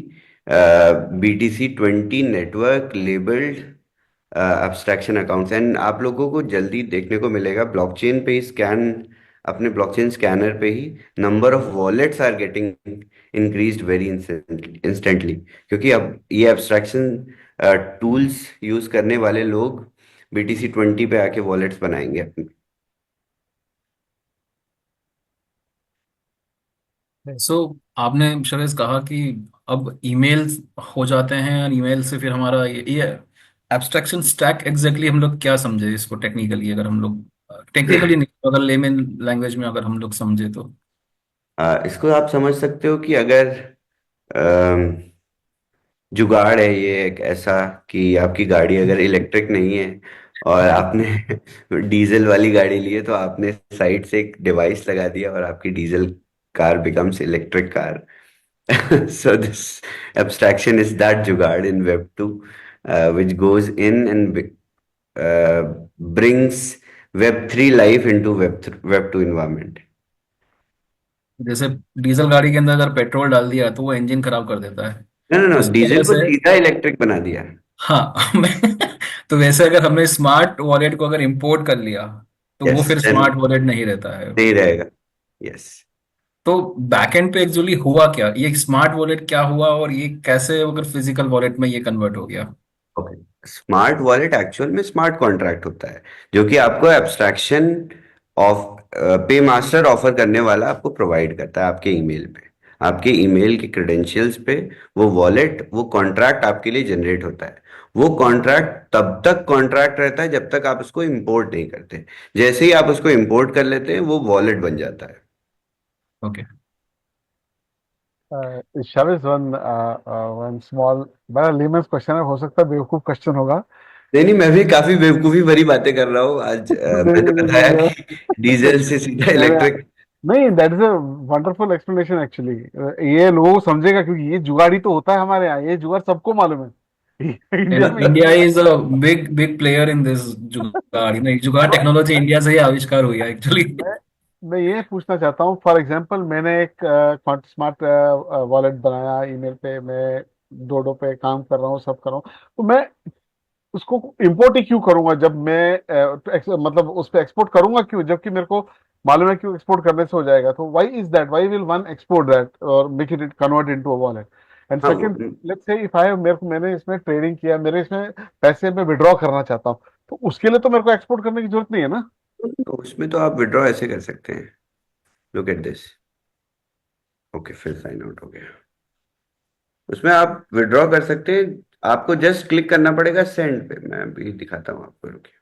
BTC20 network labeled abstraction accounts, and आप लोगों को जल्दी देखने को मिलेगा ब्लॉकचेन पे ही स्कैन, अपने ब्लॉकचेन स्कैनर पे ही number of wallets are getting increased very instantly, क्योंकि अब ये एब्स्ट्रैक्शन टूल्स यूज करने वाले लोग BTC20 पे आके वॉलेट्स बनाएंगे अपने। सो आपने शवेज कहा कि अब ईमेल हो जाते हैं, और ईमेल से फिर हमारा ये एब्स्ट्रैक्शन स्टैक एग्जैक्टली हम लोग क्या समझे इसको टेक्निकली? अगर हम लोग टेक्निकली नहीं, अगर लेमन लैंग्वेज में अगर हम लोग समझे तो इसको आप समझ सकते हो कि अगर जुगाड़ है ये एक ऐसा कि आपकी गाड़ी अगर इलेक्ट्रिक नहीं है और आपने डीजल वाली गाड़ी ली है, तो आपने साइड से एक डिवाइस लगा दिया और आपकी diesel car becomes electric car. So this abstraction is that जुगाड़ in Web2, which goes in and brings Web3 life into Web2 environment. जैसे डीजल गाड़ी के अंदर अगर पेट्रोल डाल दिया तो वो इंजन खराब कर देता है, No, उस डीजल वजह को से। सीधा इलेक्ट्रिक बना दिया। हाँ तो वैसे अगर हमने स्मार्ट वॉलेट को अगर इंपोर्ट कर लिया तो वो यस, फिर देन स्मार्ट वॉलेट नहीं रहता है। नहीं रहेगा। यस। तो बैकएंड पे एक्चुअली हुआ क्या, ये स्मार्ट वॉलेट क्या हुआ और ये कैसे अगर फिजिकल वॉलेट में ये कन्वर्ट हो गया? ओके, स्मार्ट वॉलेट एक्चुअल में स्मार्ट कॉन्ट्रैक्ट होता है, जो कि आपको एब्स्ट्रैक्शन ऑफ पे मास्टर ऑफर करने वाला आपको प्रोवाइड करता है आपके ईमेल पे। आपके ईमेल के क्रेडेंशियल्स पे वो वॉलेट, वो कॉन्ट्रैक्ट आपके लिए जनरेट होता है। वो कॉन्ट्रैक्ट तब तक कॉन्ट्रैक्ट रहता है जब तक आप उसको इंपोर्ट नहीं करते। जैसे ही आप उसको इंपोर्ट कर लेते हैं वो वॉलेट बन जाता है। ओके। शाविज, वन स्मॉल, बड़ा लीमेंस क्वेश्चन है, हो सकता है बेवकूफ क्वेश्चन होगा। नहीं नहीं, मैं भी काफी बेवकूफी भरी बातें कर रहा हूँ आज। नहीं मैंने नहीं बताया नहीं कि डीजल से सीधा नहीं इलेक्ट्रिक। नहीं, that is a wonderful explanation actually. ये लोगों को समझेगा, क्योंकि ये जुगाड़ी तो होता है हमारे यहाँ, ये जुगाड़ सबको मालूम है इंडिया एंड में ये इंडिया जुगाड़। Is a big big player in this जुगाड़, नहीं जुगाड़ तो टेक्नोलॉजी इंडिया से ही आविष्कार हुई है एक्चुअली। मैं मैं ये पूछना चाहता हूँ, फॉर एग्जांपल मैंने एक स्मार्ट वॉलेट बनाया, ईमेल पे मैं डोडो पे काम कर रहा हूँ, सब कर रहा हूँ, तो मैं उसको इंपोर्ट ही क्यों करूंगा जब मैं मतलब उस पर एक्सपोर्ट करूंगा क्यों, जबकि मेरे को मालूम है कि एक्सपोर्ट करने से हो जाएगा। तो why is that, why will one export that और make it convert into a wallet? And हाँ, second, let's say if I मैंने इसमें ट्रेडिंग किया, मेरे इसमें पैसे में विड्रॉ करना चाहता हूँ, तो उसके लिए तो मेरे को एक्सपोर्ट करने की जरूरत नहीं है ना? उसमें तो आप विड्रॉ ऐसे कर सकते हैं। Look at this. ओके, फिर साइन आउट हो गया। उसमें आप विड्रॉ कर सकते हैं। आपको जस्ट क्लिक करना पड़ेगा सेंड पे। मैं अभी दिखाता हूँ आपको, रुकिए।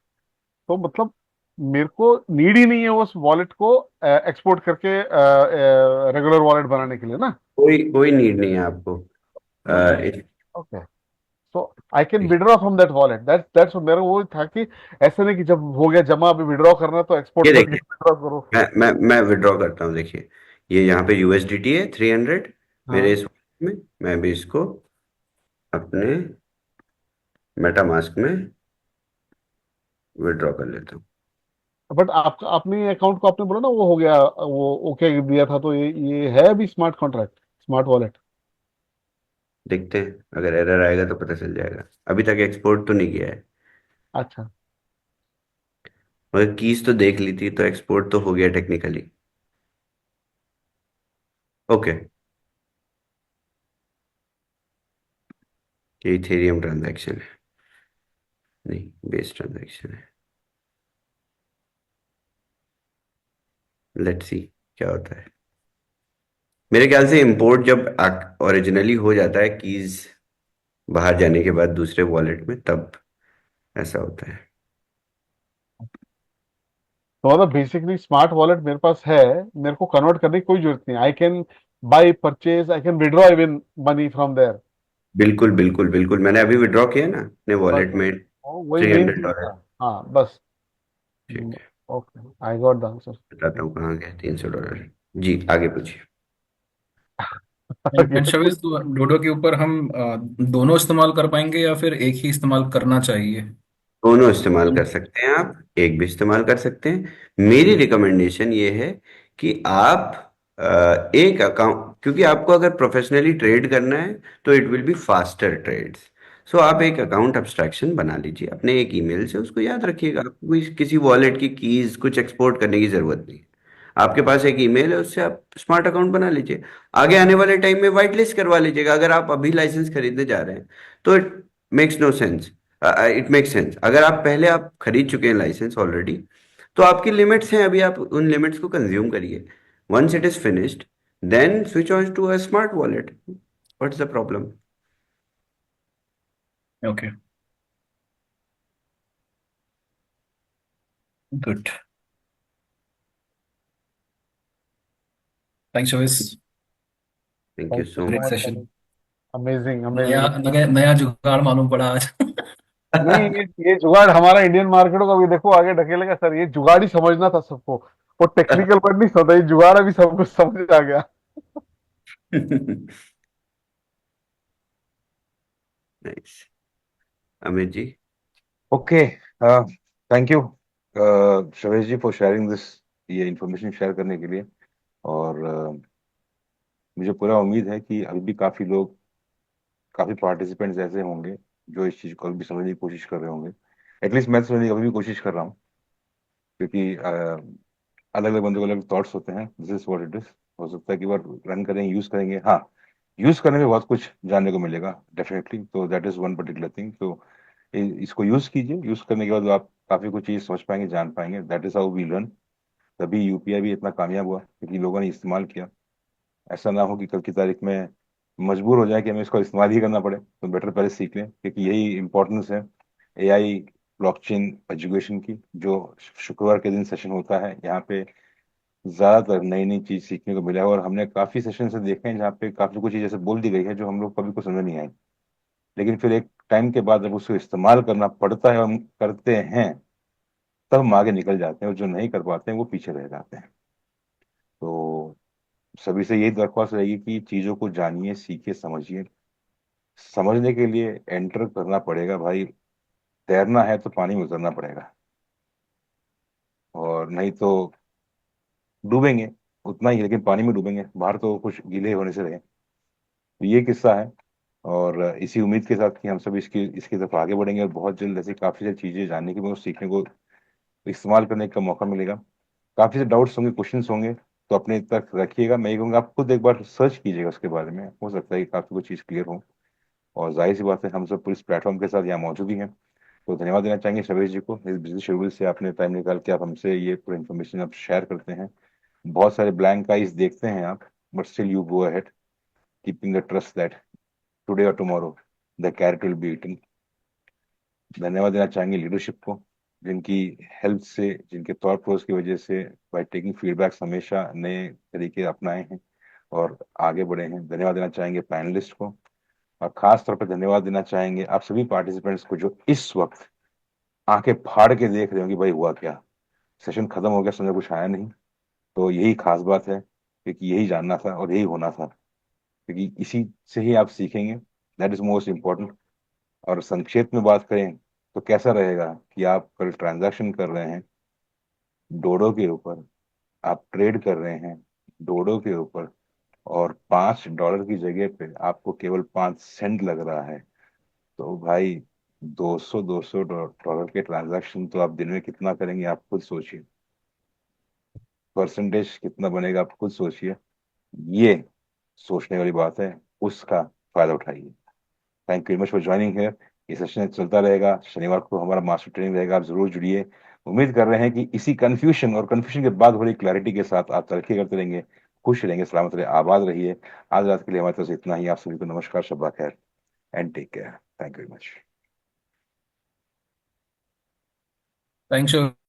तो मतलब मेरे को नीड ही नहीं है उस वॉलेट को एक्सपोर्ट करके रेगुलर वॉलेट बनाने के लिए ना? कोई कोई नीड नहीं है आपको। इस- okay, so I can withdraw from that wallet, that's मेरा वो था कि ऐसे नहीं कि जब हो गया जमा, अभी विड्रॉ करना है तो एक्सपोर्ट ये करके देखिए, विड्रॉ करो। मैं विड्रॉ करता हूँ, देखिए। ये यहाँ पे यूएसडीटी है 300 मेरे हाँ, इस wallet में। मैं भी इसको अपने मेटा मास्क में विड्रॉ कर लेता हूँ। बट आपका अपने अकाउंट को आपने बोला ना वो हो गया, वो ओके दिया था, तो ये है अभी स्मार्ट कॉन्ट्रैक्ट, स्मार्ट वॉलेट? देखते हैं, अगर एरर आएगा तो पता चल जाएगा। अभी तक एक्सपोर्ट तो नहीं किया है, अच्छा, मगर कीज तो देख ली थी, तो एक्सपोर्ट तो हो गया टेक्निकली। ओके, ये इथेरियम ट्रांजैक्शन है, नहीं बेस ट्रांजैक्शन है। लेट्स सी क्या होता है। मेरे ख्याल से इंपोर्ट जब ओरिजिनली हो जाता है कीज बाहर जाने के बाद दूसरे वॉलेट में, तब ऐसा होता है। तो मतलब बेसिकली स्मार्ट वॉलेट मेरे पास है, मेरे को कन्वर्ट करने की कोई जरूरत नहीं, I can buy purchase, I can withdraw even money from there. बिल्कुल बिल्कुल बिल्कुल, मैंने अभी विड्रॉ किया ना अपने बस वॉलेट बस, में। वही थ्री मेन हंड्रेड चीज था। डॉलर हाँ बस। ठीक है, okay, I got the answer. बताता हूँ कहाँ गए $300। जी, आगे पूछिए। एंड शोविस, डोडो के ऊपर हम दोनों इस्तेमाल कर पाएंगे या फिर एक ही इस्तेमाल करना चाहिए? दोनों इस्तेमाल कर सकते हैं आप, एक भी इस्तेमाल कर सकते हैं। मेरी रिकमेंडेशन ये है कि आप एक अकाउंट, क्योंकि आपको अगर प्रोफेशनली ट्रेड करना है तो it will be faster trades. So आप एक अकाउंट एब्स्ट्रैक्शन बना लीजिए अपने एक ईमेल से, उसको याद रखिएगा। आपको किसी वॉलेट की कीज कुछ एक्सपोर्ट करने की जरूरत नहीं है। आपके पास एक ईमेल है, उससे आप स्मार्ट अकाउंट बना लीजिए। आगे आने वाले टाइम में वाइट लिस्ट करवा लीजिएगा। अगर आप अभी लाइसेंस खरीदने जा रहे हैं तो it makes no sense. It make sense, अगर आप पहले आप खरीद चुके हैं लाइसेंस ऑलरेडी, तो आपकी लिमिट्स हैं, अभी आप उन लिमिट्स को कंज्यूम करिए। Once it is finished, then switch on to a smart wallet. What's the problem? Okay, good. Thanks शोविस, thank you thank you so so great much. Much. Session. Amazing नया अमेजिंग। नया नया जुगाड़ मालूम पड़ा आज। नहीं, ये जुगाड़ हमारा इंडियन मार्केट को अभी देखो आगे ढकेलेगा सर, ये जुगाड़ ही समझना था सबको, वो टेक्निकल वर्ड नहीं समझा, ये जुगाड़ अभी सबको समझ आ गया। Nice. Amit ji. Okay, thank you शवेश जी फॉर शेयरिंग दिस, ये इंफॉर्मेशन शेयर करने के लिए। और मुझे पूरा उम्मीद है कि अभी भी काफ़ी लोग, काफ़ी पार्टिसिपेंट्स ऐसे होंगे जो इस चीज़ को अभी भी समझने की कोशिश कर रहे होंगे। एटलीस्ट मैं तो समझने की अभी भी कोशिश कर रहा हूँ, क्योंकि अलग अलग बंदों को अलग थॉट्स होते हैं, this is what it is. हो सकता है कि बार रन करेंगे, यूज करेंगे, हाँ यूज करने में बहुत कुछ जानने को मिलेगा डेफिनेटली, तो that is one particular thing. तो इसको यूज कीजिए, यूज करने के बाद आप काफी कुछ चीज समझ पाएंगे, जान पाएंगे, that is how we learn. तभी यूपीआई भी इतना कामयाब हुआ क्योंकि लोगों ने इस्तेमाल किया। ऐसा ना हो कि कल की तारीख में मजबूर हो जाए कि हमें इसको इस्तेमाल ही करना पड़े, तो बेटर पहले सीख लें, क्योंकि यही इंपॉर्टेंस है एआई ब्लॉकचेन एजुकेशन की। जो शुक्रवार के दिन सेशन होता है यहाँ पे, ज्यादातर नई नई चीज सीखने को मिला है, और हमने काफी सेशन से देखे हैं जहाँ पे काफी कुछ चीज ऐसे बोल दी गई है जो हम लोग कभी कुछ समझ नहीं आई, लेकिन फिर एक टाइम के बाद जब उसको इस्तेमाल करना पड़ता है और हम करते हैं, तब हम आगे निकल जाते हैं, और जो नहीं कर पाते हैं वो पीछे रह जाते हैं। तो सभी से यही दरख्वास्त रहेगी कि चीजों को जानिए, सीखिए, समझिए। समझने के लिए एंटर करना पड़ेगा भाई। तैरना है तो पानी में उतरना पड़ेगा, और नहीं तो डूबेंगे, उतना ही, लेकिन पानी में डूबेंगे, बाहर तो कुछ गीले होने से रहे। तो ये किस्सा है, और इसी उम्मीद के साथ कि हम सब इसकी इसकी तरफ आगे बढ़ेंगे, और बहुत जल्द ऐसी काफी सारी चीजें जानने की, और सीखने को, इस्तेमाल करने का मौका मिलेगा। काफी से डाउट्स होंगे, क्वेश्चंस होंगे, तो अपने तक रखिएगा। मैं ये कहूँगा आप खुद एक बार सर्च कीजिएगा उसके बारे में, हो सकता है कि काफी कुछ चीज क्लियर हो। और जाहिर सी बात है, हम सब पूरे इस प्लेटफॉर्म के साथ यहाँ मौजूद ही हैं। तो धन्यवाद देना चाहेंगे शबीर जी को, इस बिजली शेड्यूल से आपने टाइम निकाल के आप हमसे ये पूरी इन्फॉर्मेशन आप शेयर करते हैं। बहुत सारे ब्लैंक आइज देखते हैं आप, but still you go ahead, keeping the trust that today or tomorrow the carrot will be eaten. धन्यवाद देना चाहेंगे लीडरशिप को, जिनकी हेल्प से, जिनके थॉट प्रोसेस की वजह से, बाय टेकिंग फीडबैक्स हमेशा नए तरीके अपनाए हैं और आगे बढ़े हैं। धन्यवाद देना चाहेंगे पैनलिस्ट को, और खास तौर पर धन्यवाद देना चाहेंगे आप सभी पार्टिसिपेंट्स को जो इस वक्त आंखें फाड़ के देख रहे हो कि भाई हुआ क्या, सेशन खत्म हो गया, समझ कुछ आया नहीं। तो यही खास बात है, क्योंकि यही जानना था और यही होना था, क्योंकि इसी से ही आप सीखेंगे, दैट इज मोस्ट इम्पोर्टेंट। और संक्षेप में बात करें तो कैसा रहेगा कि आप कल ट्रांजैक्शन कर रहे हैं डोडो के ऊपर, आप ट्रेड कर रहे हैं डोडो के ऊपर, और $5 की जगह पे आपको केवल 5 सेंट लग रहा है। तो भाई 200 $200 के ट्रांजैक्शन तो आप दिन में कितना करेंगे, आप खुद सोचिए। परसेंटेज कितना बनेगा, आप खुद सोचिए। ये सोचने वाली बात है, उसका फायदा उठाइए। Thank you much for joining here. ये सेशन चलता रहेगा, शनिवार को हमारा मास्टर ट्रेनिंग रहेगा, आप जरूर जुड़िए। उम्मीद कर रहे हैं कि इसी कंफ्यूजन और कंफ्यूजन के बाद हो रही क्लैरिटी के साथ आप तरक्की करते रहेंगे, खुश रहेंगे, सलामत रहे, आबाद रहिए। आज रात के लिए हमारी तरफ से इतना ही। आप सभी को नमस्कार, शब्बा खैर, and take care. Thank you very much. Thank you.